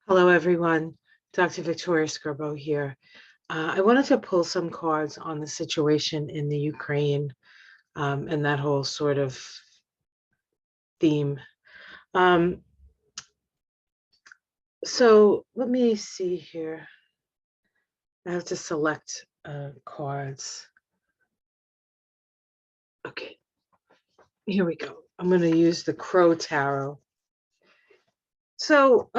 Hello, everyone. Dr. Victoria Scribo here. I wanted to pull some cards on the situation in the Ukraine and that whole sort of theme. So let me see here. I have to select cards. Okay, here we go. I'm going to use the Crow Tarot. So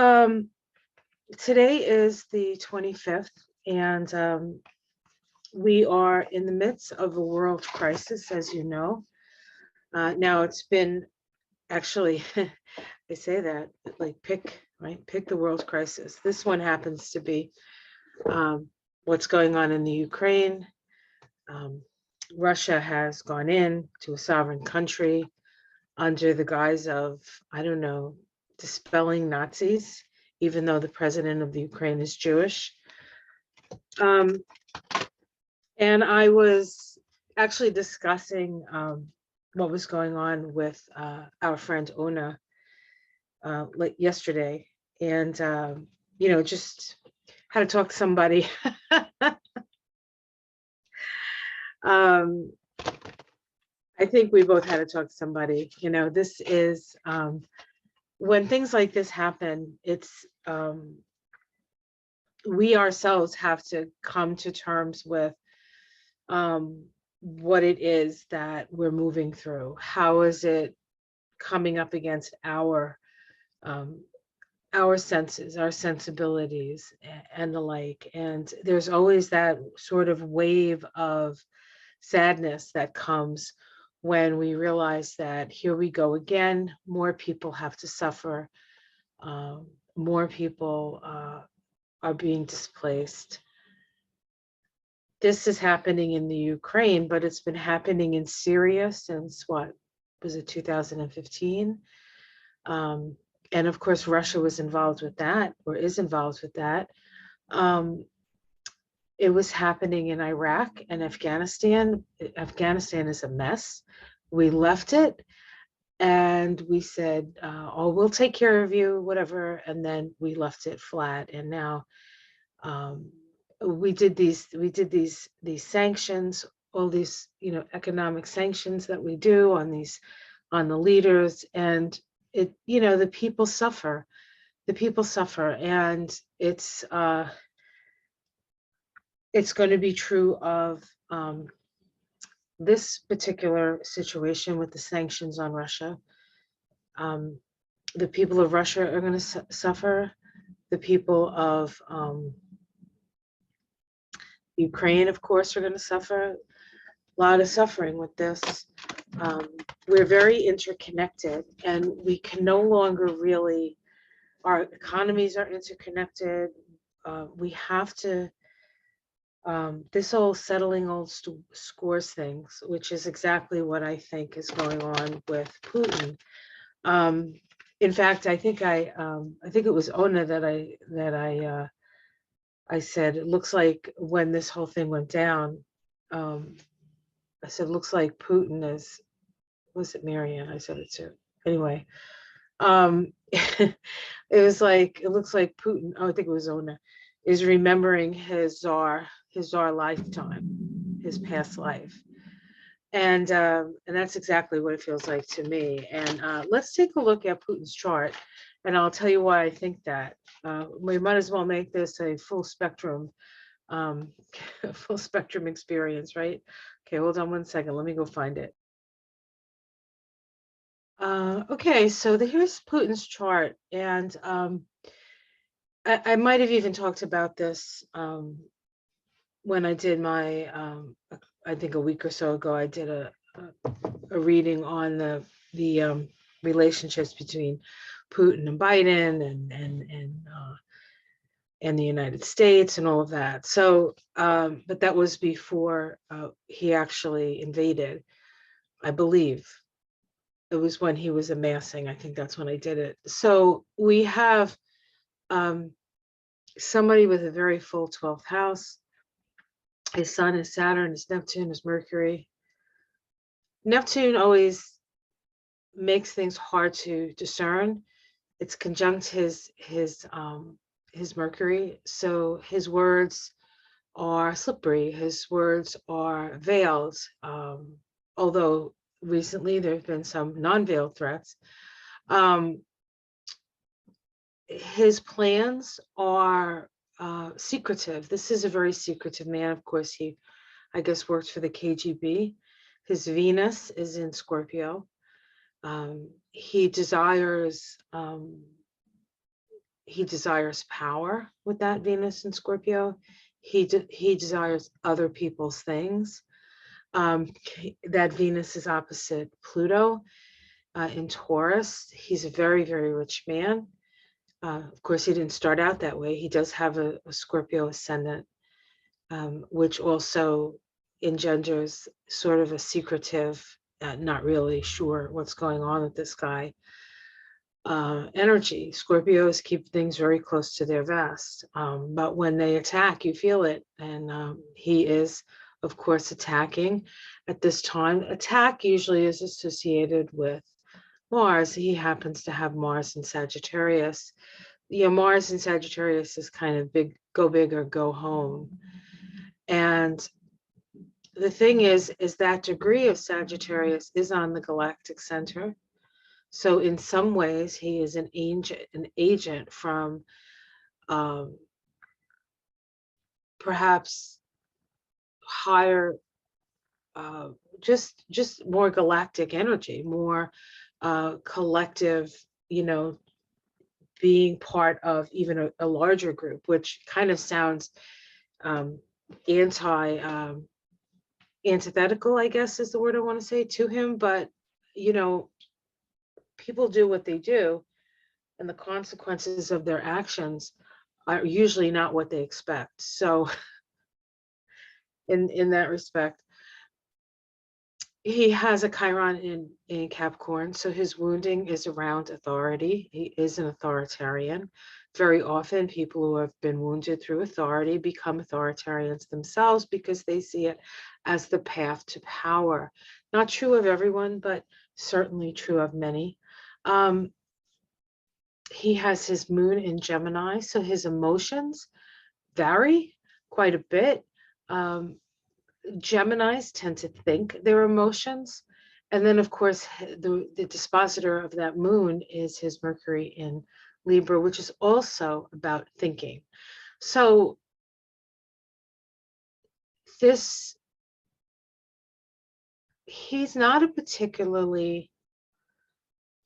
today is the 25th, and we are in the midst of a world crisis, as you know. Now it's been actually, I say that like pick the world crisis. This one happens to be what's going on in the Ukraine. Russia has gone in to a sovereign country under the guise of, I don't know, dispelling Nazis, even though the president of the Ukraine is Jewish. And I was actually discussing what was going on with our friend Ona like yesterday, and just how to talk to somebody. I think we both had to talk to somebody. This is when things like this happen, it's we ourselves have to come to terms with what it is that we're moving through. How is it coming up against our senses, our sensibilities, and the like. And there's always that sort of wave of sadness that comes when we realize that here we go again, more people have to suffer, more people are being displaced. This is happening in the Ukraine, but it's been happening in Syria since what was it, 2015? And of course, Russia was involved with that, or is involved with that. It was happening in Iraq and Afghanistan. Afghanistan is a mess. We left it and we said, oh, we'll take care of you, whatever. And then we left it flat. And now we did these sanctions, all these, economic sanctions that we do on the leaders, and the people suffer. And it's going to be true of this particular situation with the sanctions on Russia. The people of Russia are going to suffer. The people of Ukraine, of course, are going to suffer. A lot of suffering with this. We're very interconnected, and we can no longer really, our economies are interconnected. We have to, this whole settling old scores things, which is exactly what I think is going on with Putin. In fact, I think it was Ona that I said, it looks like when this whole thing went down, I said, looks like Putin is, was it Marianne? I said it too. Anyway, it was like, it looks like Putin, oh, I think it was Ona, is remembering his czar lifetime, his past life. And that's exactly what it feels like to me. And let's take a look at Putin's chart, and I'll tell you why I think that. We might as well make this a full spectrum experience, right? Okay, hold on one second. Let me go find it. Okay, so here's Putin's chart, and I might have even talked about this when I did my, I think a week or so ago, I did a reading on the relationships between Putin and Biden and the United States and all of that. So, but that was before he actually invaded, I believe. It was when he was amassing. I think that's when I did it. So we have somebody with a very full 12th house. His sun is Saturn, his Neptune is Mercury. Neptune always makes things hard to discern. It's conjunct his his Mercury. So his words are slippery. His words are veiled. Although recently there have been some non-veiled threats. His plans are secretive. This is a very secretive man. Of course, he, I guess, works for the KGB. His Venus is in Scorpio. He desires power with that Venus in Scorpio. He desires other people's things. That Venus is opposite Pluto in Taurus. He's a very, very rich man. Of course, he didn't start out that way. He does have a Scorpio ascendant, which also engenders sort of a secretive, not really sure what's going on with this guy energy. Scorpios keep things very close to their vest, but when they attack, you feel it. And he is, of course, attacking at this time. Attack usually is associated with Mars. He happens to have Mars in Sagittarius. Mars in Sagittarius is kind of go big or go home. And the thing is that degree of Sagittarius is on the galactic center. So in some ways, he is an agent from perhaps higher, just more galactic energy, more collective, being part of even a larger group, which kind of sounds antithetical, I guess is the word I want to say, to him. But people do what they do, and the consequences of their actions are usually not what they expect. So in that respect, he has a Chiron in Capricorn, so his wounding is around authority. He is an authoritarian. Very often, people who have been wounded through authority become authoritarians themselves because they see it as the path to power. Not true of everyone, but certainly true of many. He has his moon in Gemini, so his emotions vary quite a bit. Geminis tend to think their emotions. And then, of course, the dispositor of that moon is his Mercury in Libra, which is also about thinking. So he's not a particularly,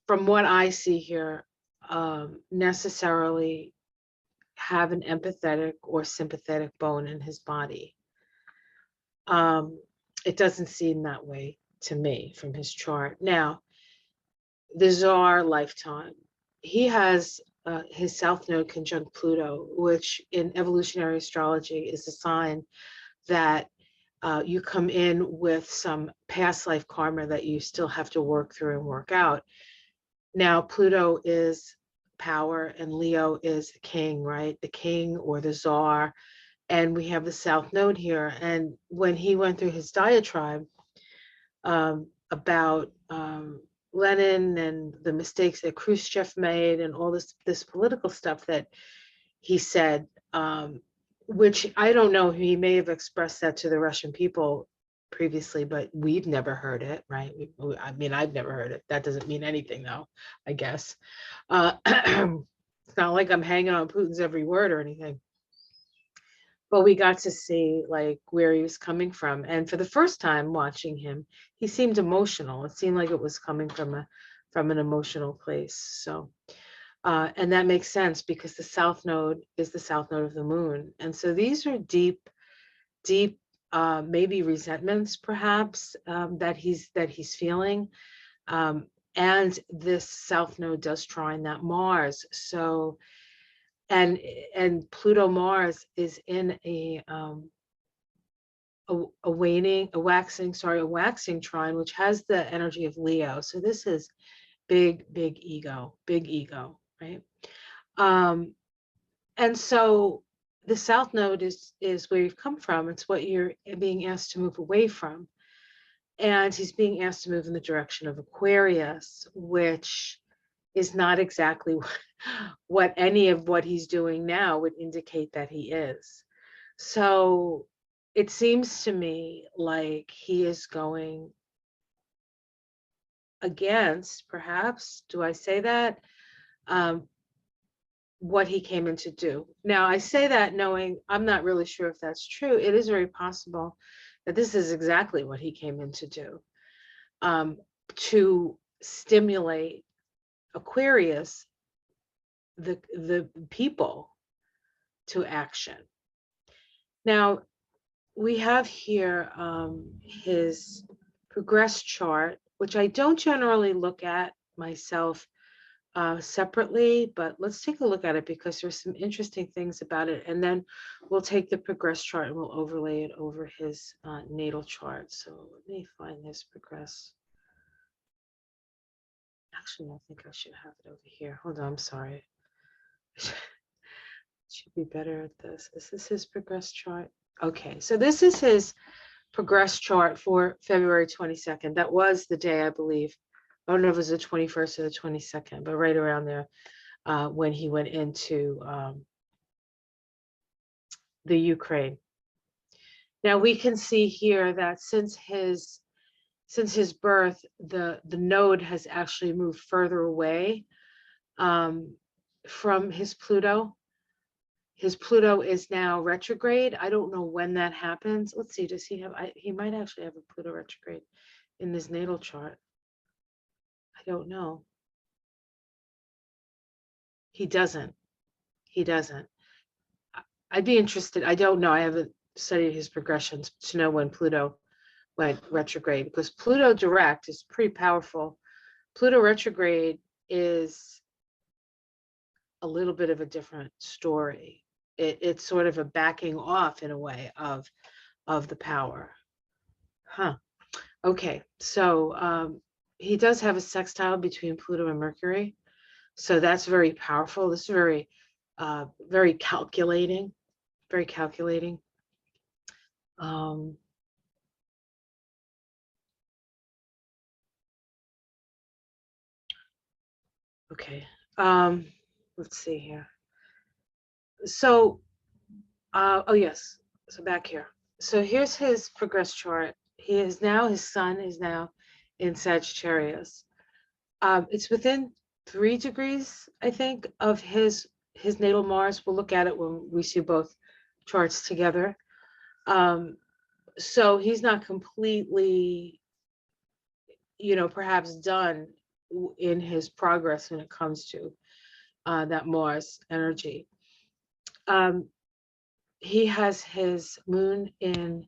from what I see here, necessarily have an empathetic or sympathetic bone in his body. It doesn't seem that way to me from his chart. Now, the Czar lifetime, he has his South Node conjunct Pluto, which in evolutionary astrology is a sign that you come in with some past life karma that you still have to work through and work out. Now, Pluto is power and Leo is the king, right? The king or the Czar. And we have the South Node here. And when he went through his diatribe about Lenin and the mistakes that Khrushchev made and all this political stuff that he said, which I don't know, he may have expressed that to the Russian people previously, but we've never heard it, right? I mean, I've never heard it. That doesn't mean anything, though, I guess. It's not like I'm hanging on Putin's every word or anything. But we got to see like where he was coming from. And for the first time watching him, he seemed emotional. It seemed like it was coming from an emotional place. So, and that makes sense because the South Node is the South Node of the moon. And so these are deep, maybe resentments perhaps that he's feeling. And this South Node does trine that Mars. So, and Pluto Mars is in a waxing trine, which has the energy of Leo. So this is big ego, right? And so the South Node is where you've come from. It's what you're being asked to move away from. And he's being asked to move in the direction of Aquarius, which is not exactly what any of what he's doing now would indicate that he is. So it seems to me like he is going against, perhaps, do I say that? What he came in to do. Now, I say that knowing I'm not really sure if that's true. It is very possible that this is exactly what he came in to do, to stimulate Aquarius, the people, to action. Now, we have here his progress chart, which I don't generally look at myself separately, but let's take a look at it because there's some interesting things about it. And then we'll take the progress chart and we'll overlay it over his natal chart. So let me find this progress. Actually, I think I should have it over here. Hold on, I'm sorry. Should be better at this. Is this his progress chart? Okay, so this is his progress chart for February 22nd. That was the day, I believe. I don't know if it was the 21st or the 22nd, but right around there when he went into the Ukraine. Now we can see here that since his birth, the node has actually moved further away from his Pluto. His Pluto is now retrograde. I don't know when that happens. Let's see, does he have, he might actually have a Pluto retrograde in his natal chart. I don't know. He doesn't. He doesn't. I'd be interested. I don't know. I haven't studied his progressions to know when Pluto went retrograde, because Pluto direct is pretty powerful. Pluto retrograde is a little bit of a different story. It's sort of a backing off in a way of the power. Huh. Okay. So he does have a sextile between Pluto and Mercury. So that's very powerful. This is very, very calculating, very calculating. Okay. Let's see here. So, oh yes. So back here. So here's his progress chart. He is now, his sun is now in Sagittarius. It's within 3 degrees, I think, of his natal Mars. We'll look at it when we see both charts together. So he's not completely, perhaps done in his progress when it comes to that Mars energy. He has his moon in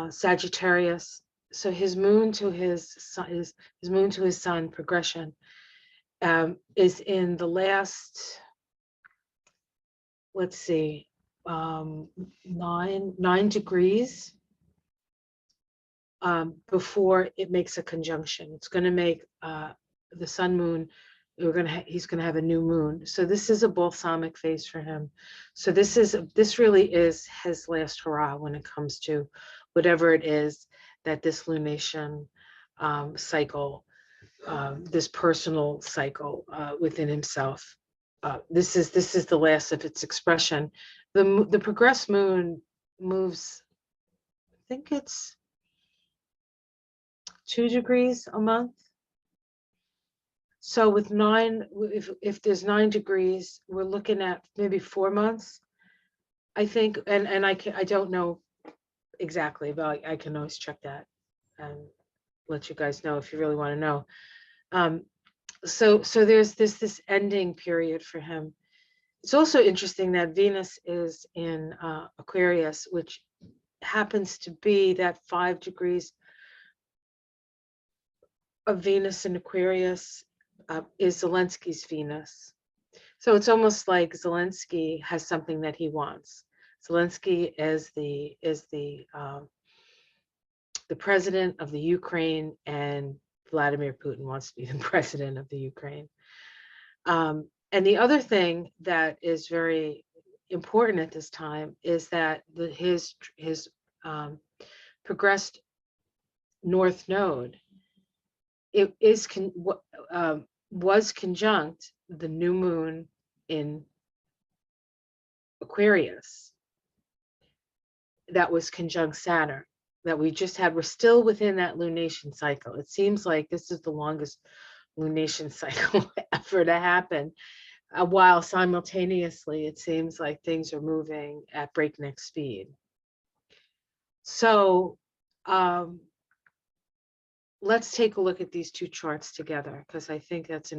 Sagittarius. So his moon to his sun, his moon to his sun progression is in the last, let's see, 9 degrees before it makes a conjunction. It's going to make the sun moon. He's going to have a new moon. So this is a balsamic phase for him. So this really is his last hurrah when it comes to whatever it is that this lunation cycle, this personal cycle within himself. This is the last of its expression. The progressed moon moves, I think it's 2 degrees a month. So with 9, if there's 9 degrees, we're looking at maybe 4 months, I think. And I don't know exactly, but I can always check that and let you guys know if you really want to know. So there's this ending period for him. It's also interesting that Venus is in Aquarius, which happens to be that 5 degrees of Venus in Aquarius is Zelensky's Venus. So it's almost like Zelensky has something that he wants. Zelensky is the president of the Ukraine, and Vladimir Putin wants to be the president of the Ukraine. And the other thing that is very important at this time is that his progressed north node, it is was conjunct the new moon in Aquarius that was conjunct Saturn that we just had. We're still within that lunation cycle. It seems like this is the longest lunation cycle ever to happen, while simultaneously it seems like things are moving at breakneck speed. So let's take a look at these two charts together, because I think that's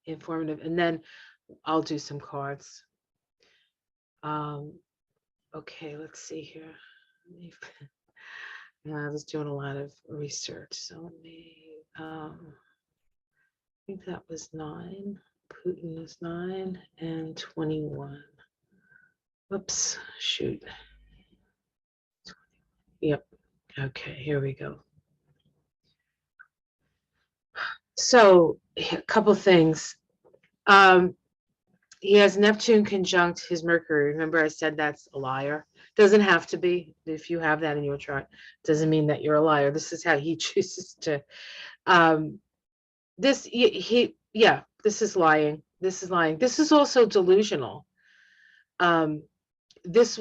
informative, and then I'll do some cards. Okay, let's see here. I was doing a lot of research, so let me, I think that was 9. Putin is 9 and 21. Whoops, shoot. Yep. Okay, here we go. So a couple things. He has Neptune conjunct his Mercury. Remember I said that's a liar. Doesn't have to be. If you have that in your chart, doesn't mean that you're a liar. This is how he chooses to. This is lying. This is lying. This is also delusional. This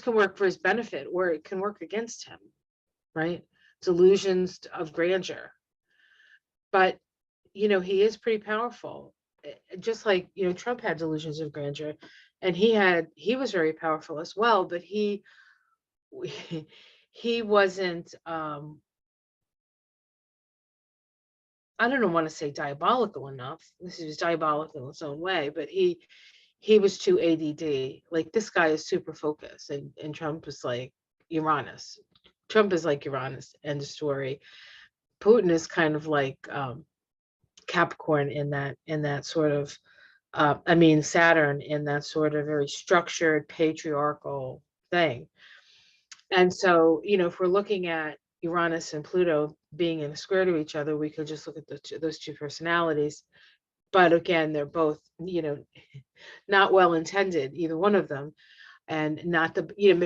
can work for his benefit, or it can work against him, right? Delusions of grandeur. But he is pretty powerful. Just like Trump had delusions of grandeur, and he was very powerful as well, but he wasn't I don't want to say diabolical enough. This is diabolical in its own way, but he was too ADD. Like, this guy is super focused, and Trump is like Uranus. Trump is like Uranus, end of story. Putin is kind of like Capricorn in that sort of Saturn in that sort of very structured patriarchal thing. And so, if we're looking at Uranus and Pluto being in a square to each other, we could just look at those two personalities. But again, they're both, not well intended, either one of them, and not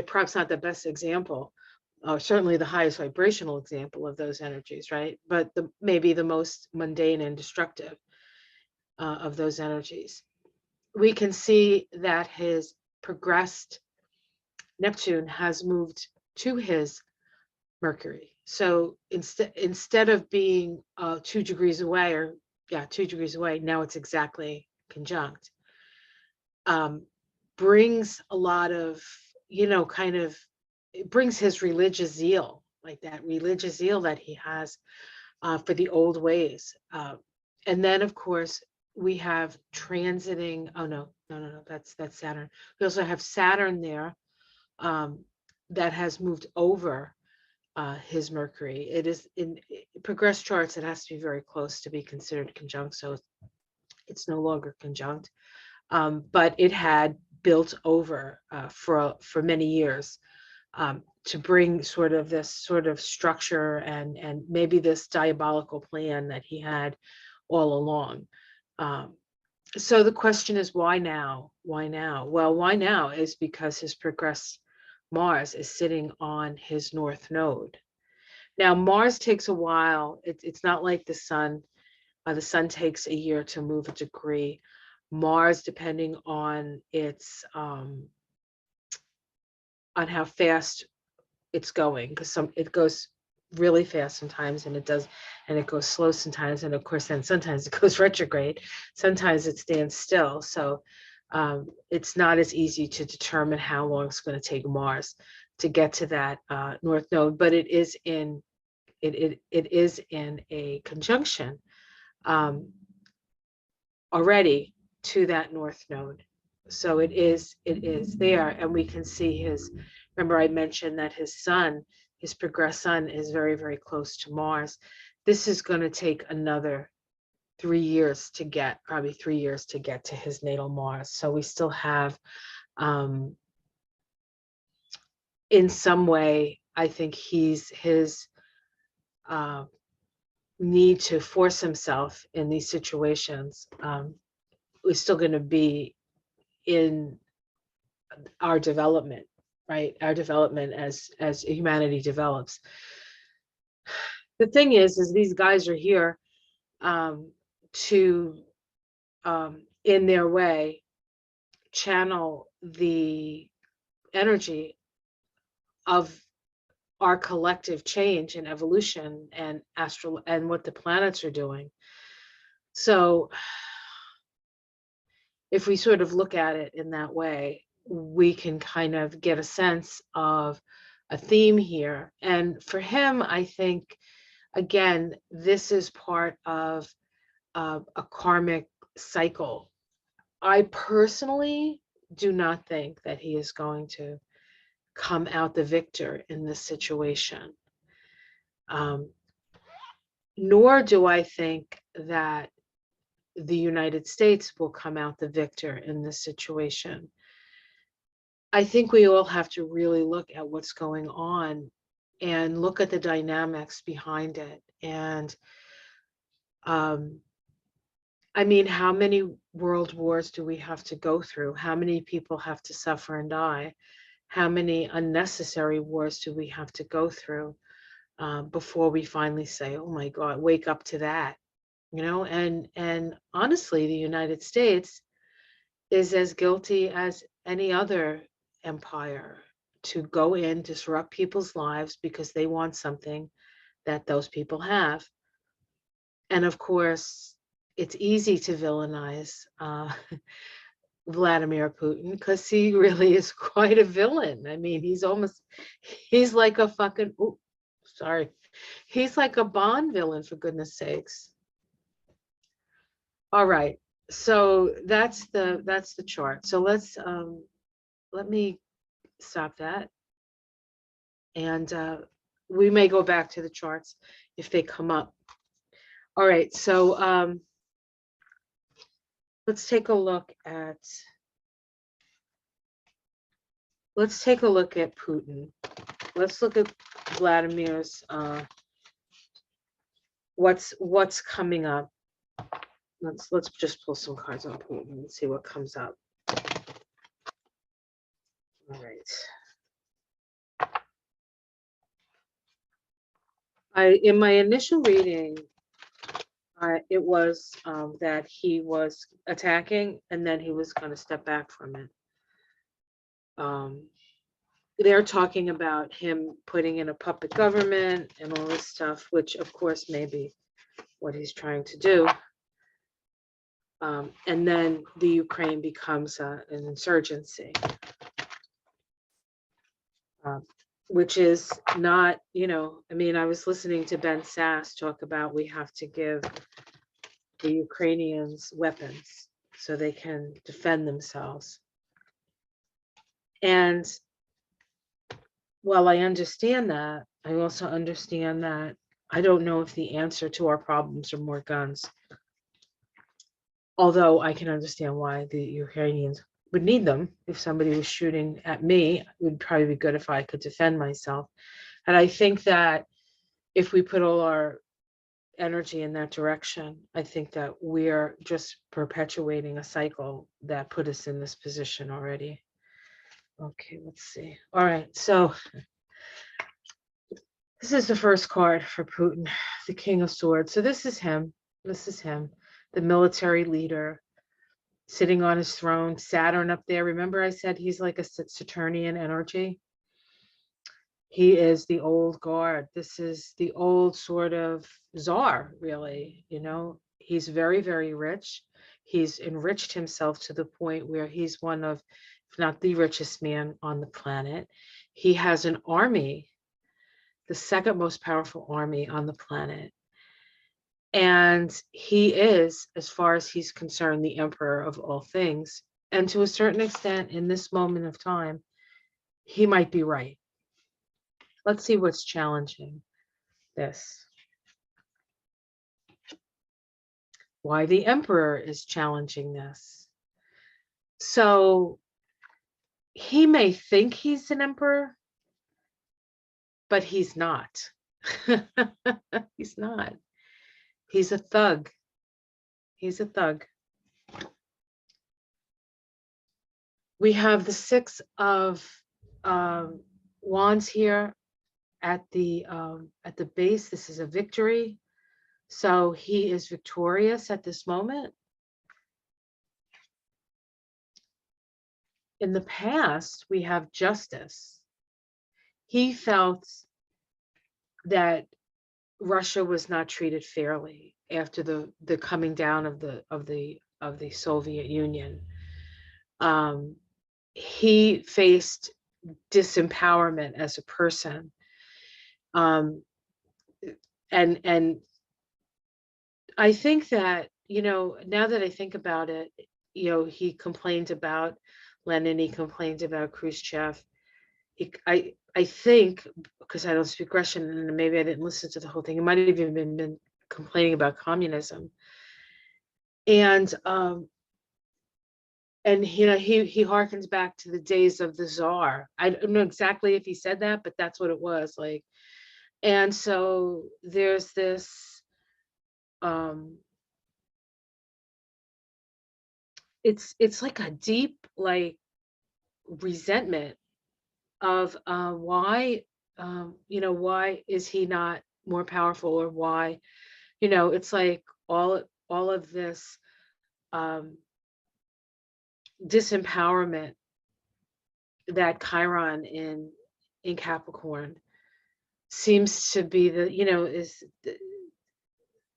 perhaps not the best example, certainly the highest vibrational example of those energies, right? But maybe the most mundane and destructive of those energies. We can see that his progressed Neptune has moved to his Mercury. So instead of being 2 degrees away, 2 degrees away, now it's exactly conjunct. Brings a lot of, it brings his religious zeal, like that religious zeal that he has for the old ways. And then, of course, we have transiting, no, that's Saturn. We also have Saturn there that has moved over his Mercury. It is in progressed charts, it has to be very close to be considered conjunct, so it's no longer conjunct. But it had built over for many years to bring sort of this sort of structure and maybe this diabolical plan that he had all along. So the question is, why now? Why now? Well, why now is because his progressed Mars is sitting on his north node. Now, Mars takes a while. It's not like the sun. The sun takes a year to move a degree. Mars, depending on its on how fast it's going, because it goes really fast sometimes, and it goes slow sometimes, and of course then sometimes it goes retrograde, sometimes it stands still. So it's not as easy to determine how long it's going to take Mars to get to that north node, but it is in a conjunction already to that north node. So it is there, and we can see remember I mentioned that his progressed sun is very, very close to Mars. This is going to take another 3 years to get, probably 3 years to get to his natal Mars. So we still have, in some way, I think his need to force himself in these situations is still going to be in our development, right? Our development as humanity develops. The thing is these guys are here to, in their way, channel the energy of our collective change and evolution and astral and what the planets are doing. So if we sort of look at it in that way, we can kind of get a sense of a theme here. And for him, I think, again, this is part of a karmic cycle. I personally do not think that he is going to come out the victor in this situation. Nor do I think that the United States will come out the victor in this situation. I think we all have to really look at what's going on and look at the dynamics behind it. And I mean, how many world wars do we have to go through? How many people have to suffer and die? How many unnecessary wars do we have to go through before we finally say, oh my God, wake up to that? You know, and honestly, the United States is as guilty as any other empire to go in, disrupt people's lives because they want something that those people have. And of course, it's easy to villainize Vladimir Putin because he really is quite a villain. I mean, he's like a fucking, ooh, sorry. He's like a Bond villain, for goodness sakes. All right, so that's the chart. So let me stop that, and we may go back to the charts if they come up. All right, so let's take a look at Putin. Let's look at Vladimir's what's coming up. Let's just pull some cards on Putin and see what comes up. All right. In my initial reading, it was that he was attacking and then he was going to step back from it. They're talking about him putting in a puppet government and all this stuff, which of course may be what he's trying to do. And then the Ukraine becomes an insurgency, which is not, you know, I mean, I was listening to Ben Sass talk about we have to give the Ukrainians weapons so they can defend themselves. And while I understand that, I also understand that I don't know if the answer to our problems are more guns. Although I can understand why the Ukrainians would need them. If somebody was shooting at me, it would probably be good if I could defend myself. And I think that if we put all our energy in that direction, I think that we're just perpetuating a cycle that put us in this position already. Okay, let's see. All right, so this is the first card for Putin, the King of Swords. So this is him. This is him, the military leader, sitting on his throne, Saturn up there. Remember I said he's like a Saturnian energy? He is the old guard. This is the old sort of czar, really. You know, he's very, very rich. He's enriched himself to the point where he's one of, if not the richest man on the planet. He has an army, the second most powerful army on the planet. And he is, as far as he's concerned, the emperor of all things. And to a certain extent, in this moment of time, he might be right. Let's see what's challenging this. Why the emperor is challenging this. So he may think he's an emperor, but he's not. He's not. He's a thug. He's a thug. We have the Six of Wands here at the base. This is a victory. So he is victorious at this moment. In the past, we have justice. He felt that Russia was not treated fairly after the coming down of the Soviet Union. He faced disempowerment as a person, um, and I think that, now that I think about it, he complained about Lenin, he complained about Khrushchev. I think, because I don't speak Russian and maybe I didn't listen to the whole thing, it might have even been complaining about communism. And he harkens back to the days of the Tsar. I don't know exactly if he said that, but that's what it was like. And so there's this, it's like a deep, like, resentment of why, why is he not more powerful, or why, it's like all of this um, disempowerment that Chiron in Capricorn seems to be is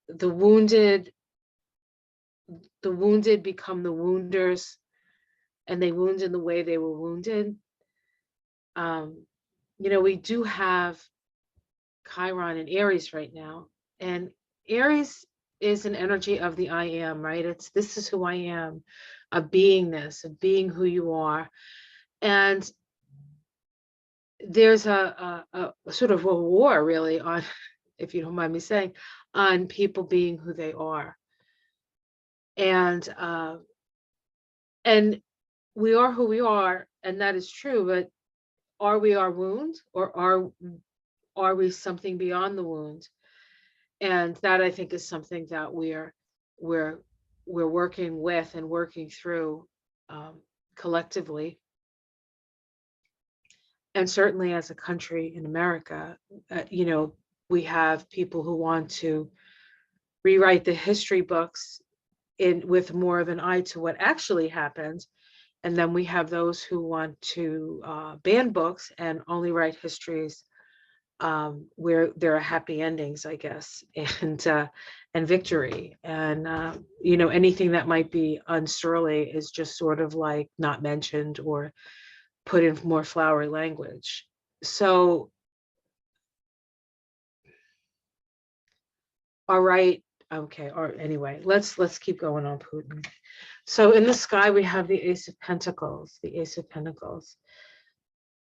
the wounded. The wounded become the wounders, and they wound in the way they were wounded. We do have Chiron in Aries right now, and Aries is an energy of the I am, right? This is who I am, a beingness, of being who you are. And there's a sort of a war, really, on, if you don't mind me saying, on people being who they are. And we are who we are, and that is true, but are we our wound, or are we something beyond the wound? And that, I think, is something that we're working with and working through, collectively, and certainly as a country in America. We have people who want to rewrite the history books with more of an eye to what actually happened, and then we have those who want to ban books and only write histories where there are happy endings, I guess, and victory, and anything that might be unsurly is just sort of like not mentioned or put in more flowery language. So, all right, okay, or anyway, let's keep going on Putin. So in the sky we have the Ace of Pentacles, the Ace of Pentacles.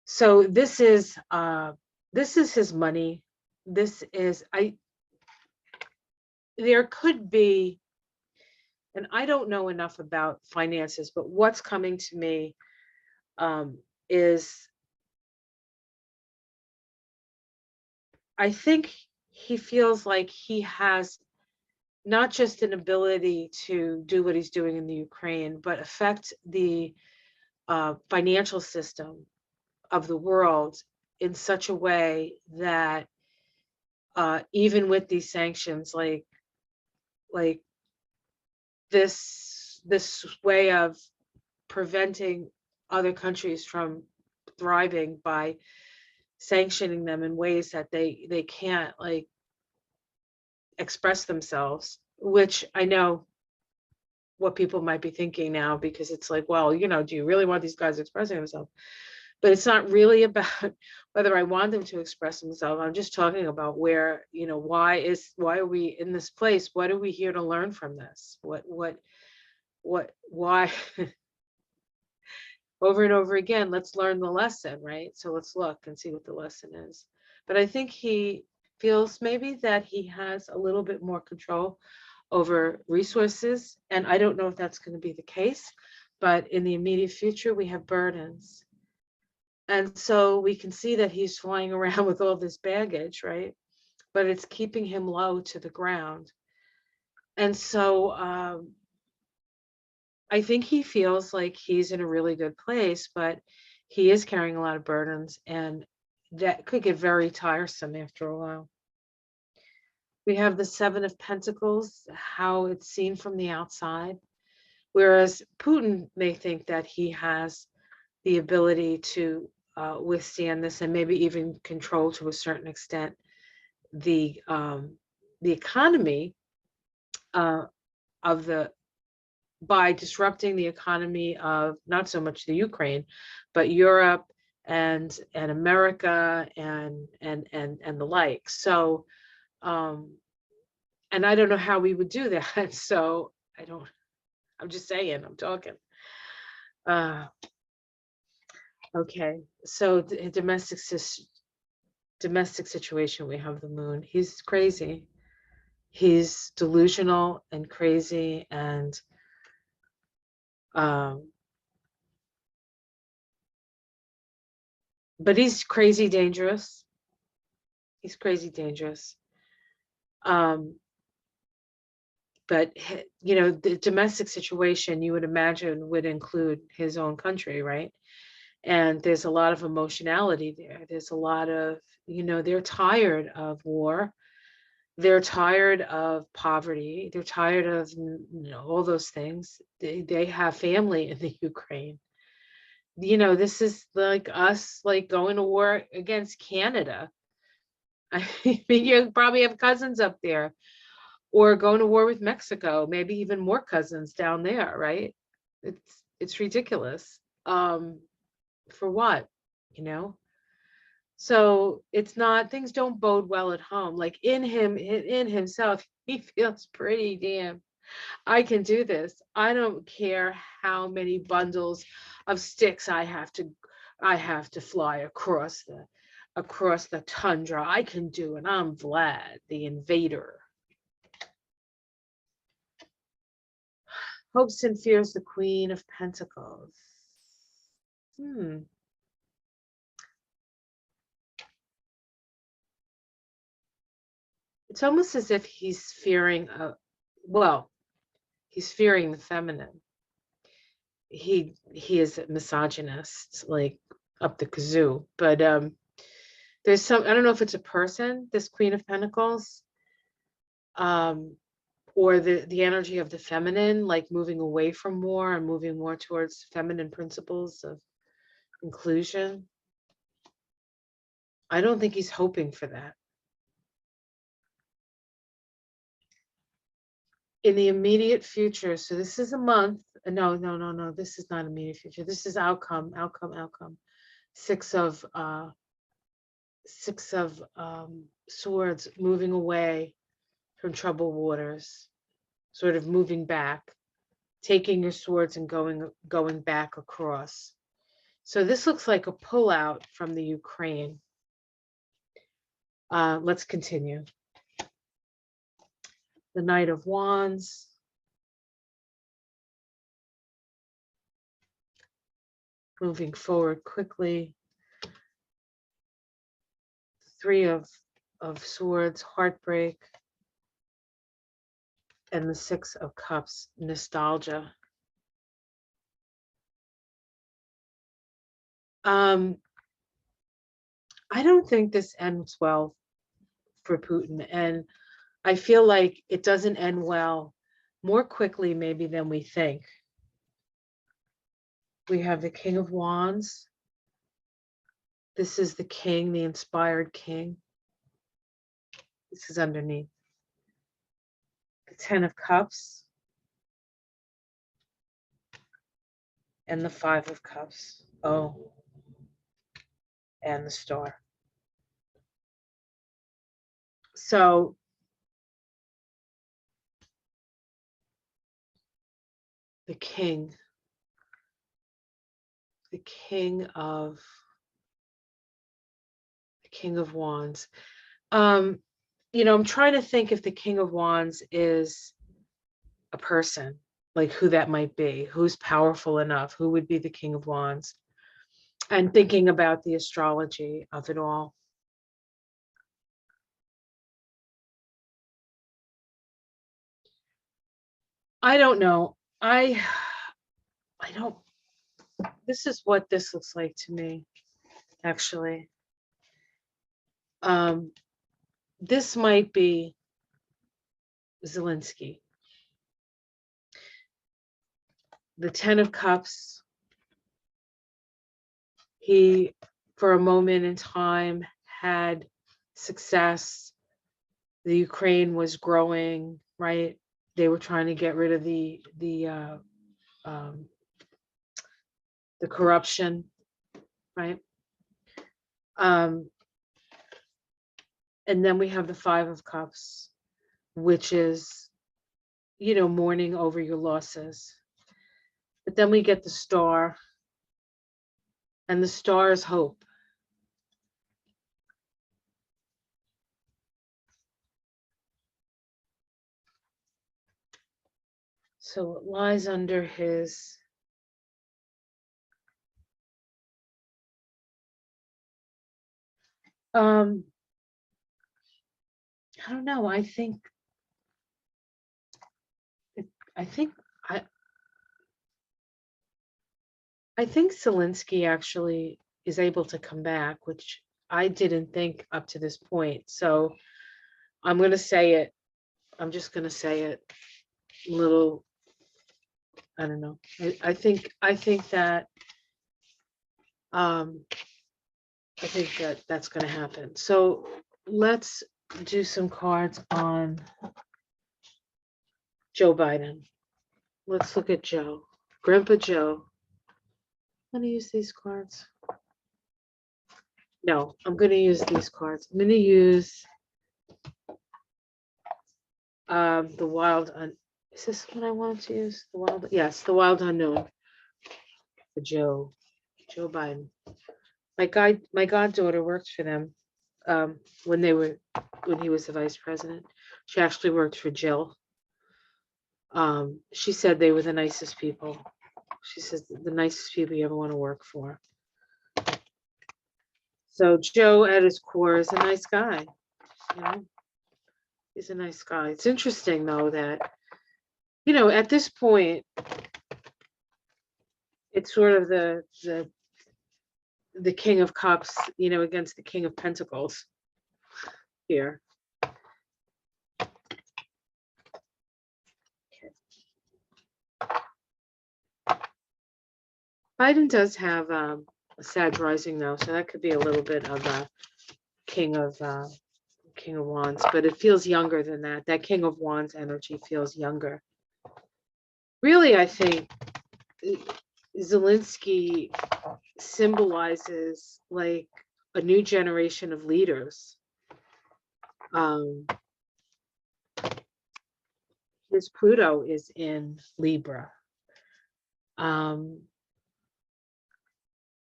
So this is his money. There could be, and I don't know enough about finances, but what's coming to me is, I think he feels like he has not just an ability to do what he's doing in the Ukraine, but affect the financial system of the world in such a way that even with these sanctions, like this way of preventing other countries from thriving by sanctioning them in ways that they can't, like, express themselves, which I know what people might be thinking now, because it's like, well, do you really want these guys expressing themselves? But it's not really about whether I want them to express themselves. I'm just talking about where, why are we in this place? What are we here to learn from this? Why? Over and over again, let's learn the lesson, right? So let's look and see what the lesson is. But I think he feels maybe that he has a little bit more control over resources, and I don't know if that's going to be the case, but in the immediate future we have burdens. And so we can see that he's flying around with all this baggage, right? But it's keeping him low to the ground. And so I think he feels like he's in a really good place, but he is carrying a lot of burdens, and that could get very tiresome after a while. We have the Seven of Pentacles, how it's seen from the outside. Whereas Putin may think that he has the ability to withstand this and maybe even control to a certain extent the economy of the by disrupting the economy of not so much the Ukraine, but Europe and America and the like. So and I don't know how we would do that. So I'm just saying, I'm talking. Okay, so the domestic situation, we have the moon. He's crazy. He's delusional and crazy, and but he's crazy dangerous. He's crazy dangerous. But you know, the domestic situation, you would imagine, would include his own country, right? And there's a lot of emotionality there. There's a lot of, you know, they're tired of war. They're tired of poverty. They're tired of, you know, all those things. They have family in the Ukraine. You know, this is like us, like going to war against Canada. I mean, you probably have cousins up there, or going to war with Mexico, maybe even more cousins down there, right? It's ridiculous. For what, you know? So it's not, things don't bode well at home. Like in himself, he feels pretty damn, I can do this. I don't care how many bundles of sticks I have to fly across the tundra. I can do it. I'm Vlad, the invader. Hopes and fears, the Queen of Pentacles. It's almost as if he's fearing he's fearing the feminine. He is a misogynist, like up the kazoo. But there's some, I don't know if it's a person, this Queen of Pentacles, or the energy of the feminine, like moving away from war and moving more towards feminine principles of inclusion. I don't think he's hoping for that. In the immediate future, so this is a month. No, this is not immediate future. This is outcome. Six of swords, moving away from troubled waters, sort of moving back, taking your swords and going back across. So this looks like a pullout from the Ukraine. Let's continue. The Knight of Wands. Moving forward quickly. Three of Swords, heartbreak. And the Six of Cups, nostalgia. I don't think this ends well for Putin, and I feel like it doesn't end well, more quickly maybe than we think. We have the King of Wands. This is the king, the inspired king. This is underneath. The Ten of Cups. And the Five of Cups. Oh. And the Star. So the king of Wands. You know, I'm trying to think if the King of Wands is a person, like who that might be, who's powerful enough, who would be the King of Wands, and thinking about the astrology of it all. I don't know. I don't, this is what this looks like to me, actually. This might be Zelensky. The Ten of Cups, he, for a moment in time, had success. The Ukraine was growing, right? They were trying to get rid of the corruption, right? And then we have the Five of Cups, which is, mourning over your losses. But then we get the Star, and the Star is hope. So it lies under his I don't know. I think I think I think Zelensky actually is able to come back, which I didn't think up to this point. So I'm going to say it. I'm just going to say it. Little, I don't know. I think that um, I think that that's going to happen. So let's do some cards on Joe Biden. Let's look at Joe, Grandpa Joe. I'm going to use these cards. No, I'm going to use these cards. I'm going to use the wild. Is this what I wanted to use? The wild. Yes, the wild unknown for Joe Biden. My goddaughter worked for them when he was the vice president. She actually worked for Jill. She said they were the nicest people. She says the nicest people you ever want to work for. So Joe, at his core, is a nice guy. He's a nice guy. It's interesting though that, at this point, it's sort of the King of Cups, against the King of Pentacles here. Biden does have a Sag rising though, so that could be a little bit of a King of Wands, but it feels younger than that. That King of Wands energy feels younger. Really, I think Zelensky symbolizes like a new generation of leaders. His Pluto is in Libra.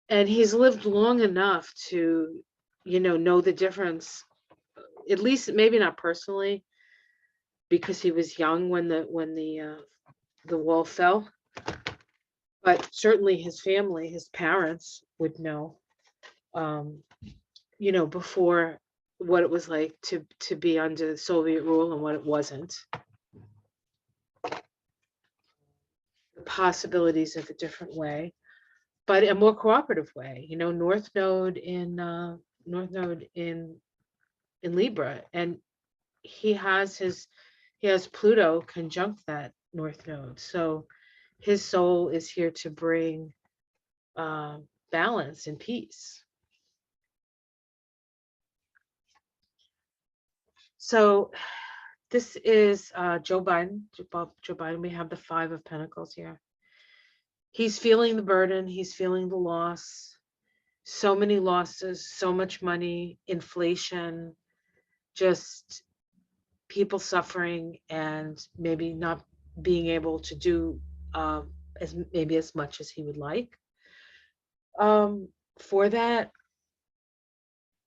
And he's lived long enough to, know the difference, at least maybe not personally, because he was young when the wall fell, but certainly his family, his parents would know, before, what it was like to be under Soviet rule and what it wasn't. The possibilities of a different way, but a more cooperative way. North Node in Libra, and he has Pluto conjunct that North Node. So his soul is here to bring balance and peace. So this is Joe Biden. Joe Biden. We have the Five of Pentacles here. He's feeling the burden. He's feeling the loss. So many losses, so much money, inflation, just people suffering, and maybe not being able to do as much as he would like. For that,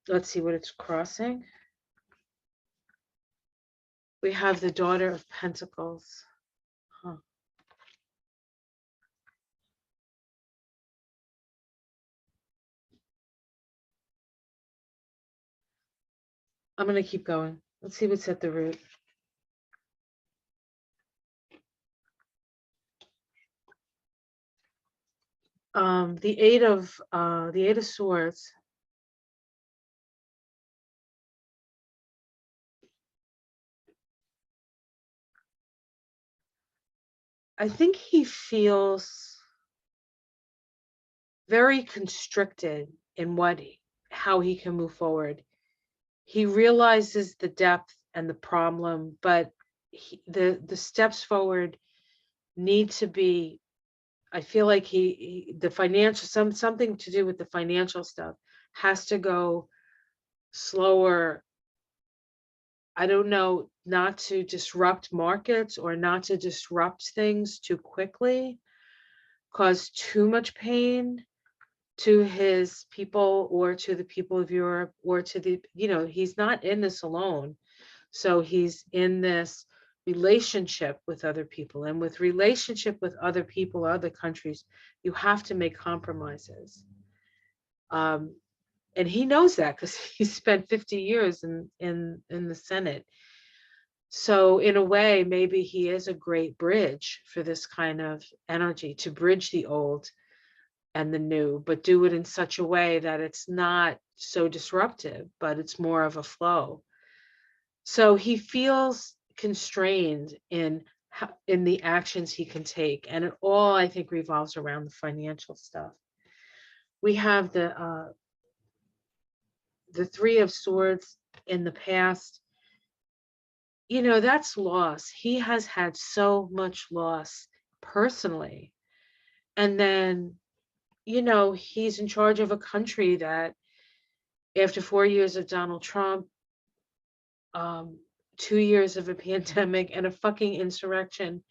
let's see what it's crossing. We have the Daughter of Pentacles. I'm going to keep going. Let's see what's at the root. The Eight of Swords. I think he feels very constricted in how he can move forward. He realizes the depth and the problem, but the steps forward need to be, I feel like the financial, something to do with the financial stuff has to go slower. I don't know, not to disrupt markets or not to disrupt things too quickly, cause too much pain to his people or to the people of Europe or to the, he's not in this alone. So he's in this relationship with other people, and with relationship with other people, other countries, you have to make compromises. And he knows that because he spent 50 years in the Senate. So in a way, maybe he is a great bridge for this kind of energy, to bridge the old and the new, but do it in such a way that it's not so disruptive, but it's more of a flow. So he feels constrained in the actions he can take, and it all, I think, revolves around the financial stuff. We have the Three of Swords in the past. That's loss. He has had so much loss personally, and then he's in charge of a country that, after 4 years of Donald Trump, 2 years of a pandemic and a fucking insurrection,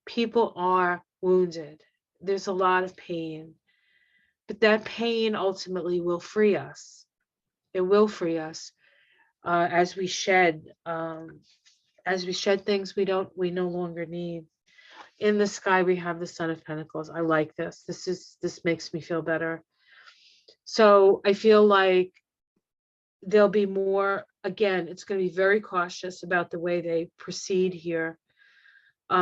people are wounded. There's a lot of pain, but that pain ultimately will free us. It will free us as we shed things we no longer need. In the sky, we have the Son of Pentacles. I like this. This makes me feel better. So I feel like there'll be more. Again, it's going to be very cautious about the way they proceed here. We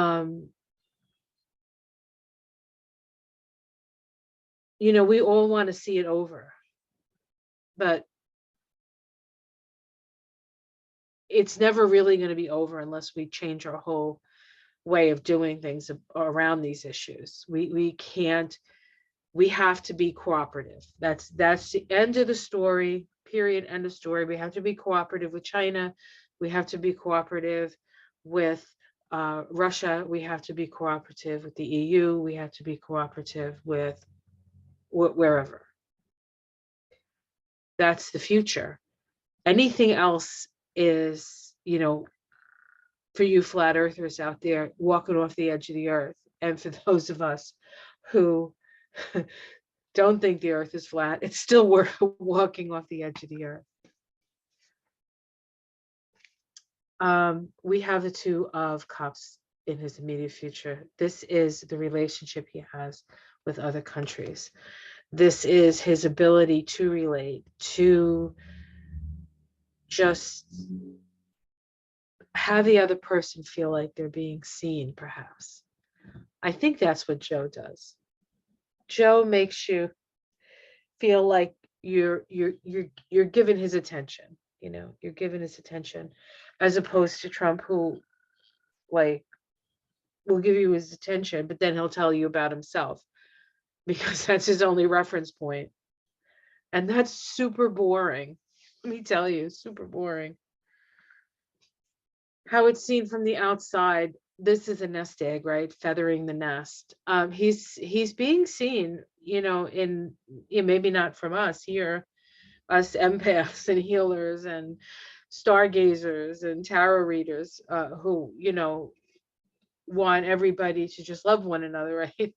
all want to see it over, but it's never really going to be over unless we change our whole way of doing things around these issues. We can't. We have to be cooperative. That's the end of the story. Period. End of story. We have to be cooperative with China. We have to be cooperative with Russia. We have to be cooperative with the EU. We have to be cooperative with wherever. That's the future. Anything else is, for you flat earthers out there walking off the edge of the earth, and for those of us who don't think the earth is flat, it's still worth walking off the edge of the earth. We have the Two of Cups in his immediate future. This is the relationship he has with other countries. This is his ability to relate, to just have the other person feel like they're being seen, perhaps. I think that's what Joe does. Joe makes you feel like you're given his attention. You're given his attention, as opposed to Trump, who will give you his attention, but then he'll tell you about himself because that's his only reference point. And that's super boring. Let me tell you, super boring. How it's seen from the outside, this is a nest egg, right? Feathering the nest. He's being seen, in maybe not from us here, us empaths and healers and stargazers and tarot readers, who want everybody to just love one another, right?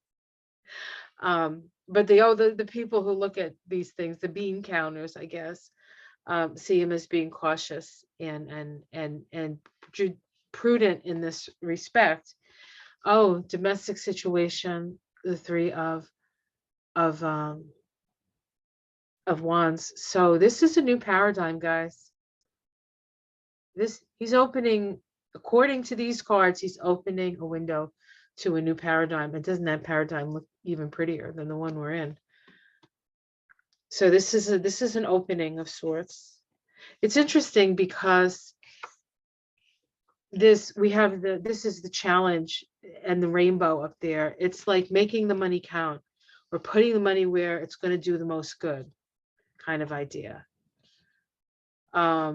But the people who look at these things, the bean counters, I guess, see him as being cautious and prudent in this respect. Oh, domestic situation, the Three of Wands. So this is a new paradigm, guys. He's opening, according to these cards, he's opening a window to a new paradigm. And doesn't that paradigm look even prettier than the one we're in? So this is an opening of sorts. It's interesting because this is the challenge and the rainbow up there. It's like making the money count or putting the money where it's going to do the most good kind of idea. I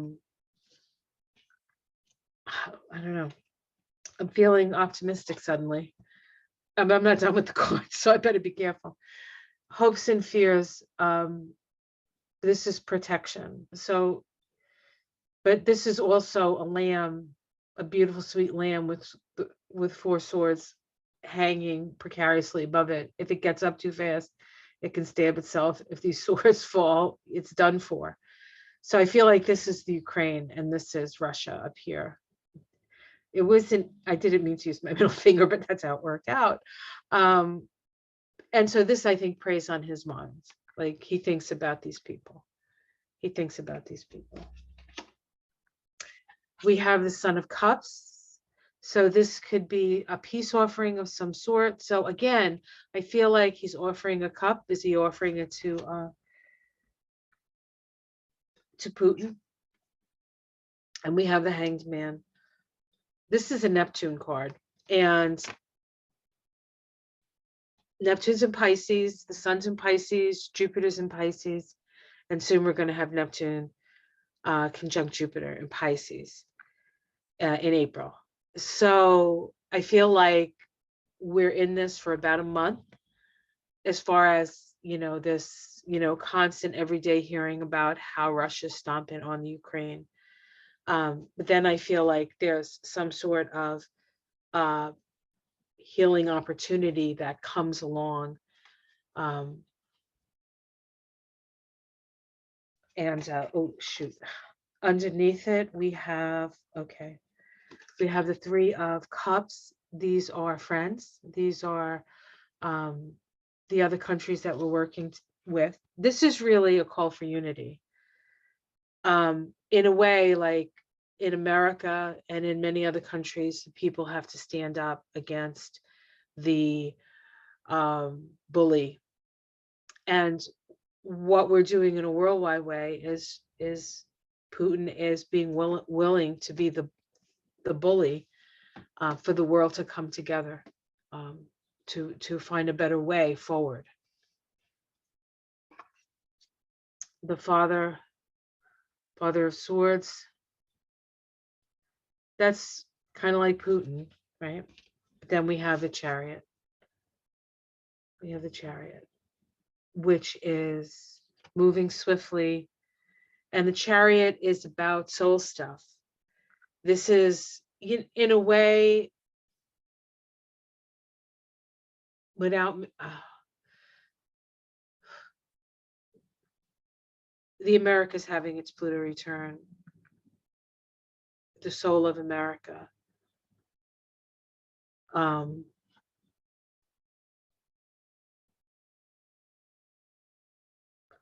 don't know. I'm feeling optimistic suddenly. I'm not done with the cards, so I better be careful. Hopes and fears. This is protection. So, but this is also a lamb, a beautiful, sweet lamb with 4 swords hanging precariously above it. If it gets up too fast, it can stab itself. If these swords fall, it's done for. So I feel like this is the Ukraine and this is Russia up here. It wasn't, I didn't mean to use my middle finger, but that's how it worked out. And so this, I think, preys on his mind. Like he thinks about these people. He thinks about these people. We have the Son of Cups. So this could be a peace offering of some sort. So again, I feel like he's offering a cup. Is he offering it to Putin? And we have the Hanged Man. This is a Neptune card. And Neptune's in Pisces, the Sun's in Pisces, Jupiter's in Pisces, and soon we're going to have Neptune conjunct Jupiter in Pisces in April. So I feel like we're in this for about a month as far as, this, constant everyday hearing about how Russia's stomping on the Ukraine. But then I feel like there's some sort of healing opportunity that comes along. Oh shoot, underneath it we have, we have the 3 of Cups. These are friends. These are the other countries that we're working with. This is really a call for unity. In a way, like in America and in many other countries, people have to stand up against the bully. And what we're doing in a worldwide way is Putin is being willing to be the bully for the world to come together to find a better way forward. The Father of Swords. That's kind of like Putin, right? But then we have the Chariot. We have the Chariot, which is moving swiftly. And the Chariot is about soul stuff. This is, in a way, without the America's having its Pluto return, the soul of America.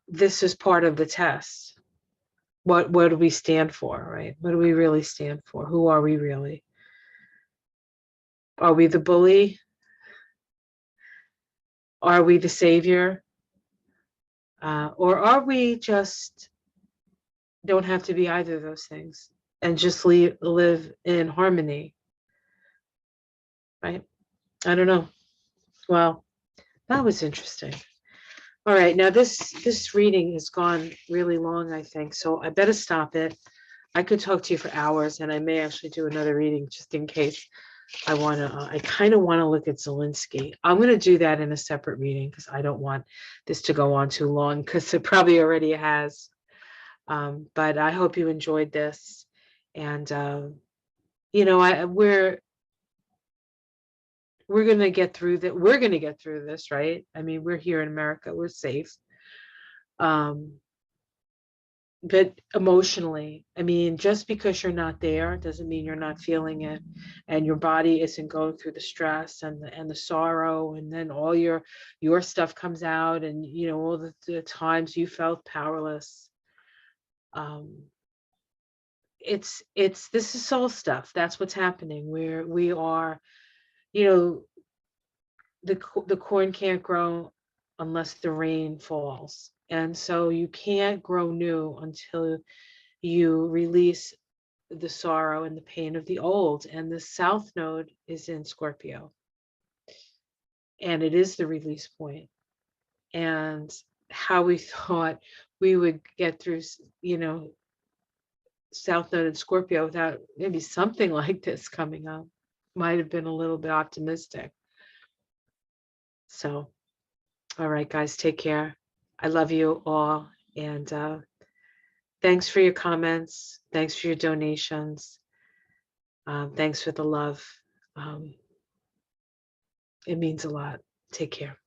This is part of the test. What do we stand for, right? What do we really stand for? Who are we really? Are we the bully? Are we the savior? Or are we just don't have to be either of those things and just live in harmony, right? I don't know. Well, that was interesting. All right, now this reading has gone really long, I think, so I better stop it. I could talk to you for hours, and I may actually do another reading just in case I kind of want to look at Zelensky. I'm going to do that in a separate reading because I don't want this to go on too long because it probably already has. But I hope you enjoyed this. And, we're going to get through that. We're going to get through this, right? I mean, we're here in America. We're safe. But emotionally, I mean, just because you're not there doesn't mean you're not feeling it, and your body isn't going through the stress and the sorrow, and then all your stuff comes out, and all the times you felt powerless. This is soul stuff. That's what's happening. We are, the corn can't grow unless the rain falls, and so you can't grow new until you release the sorrow and the pain of the old. And the South Node is in Scorpio. And it is the release point. And how we thought we would get through, South Node and Scorpio without maybe something like this coming up might have been a little bit optimistic. So, all right, guys, take care. I love you all. And thanks for your comments. Thanks for your donations. Thanks for the love. It means a lot. Take care.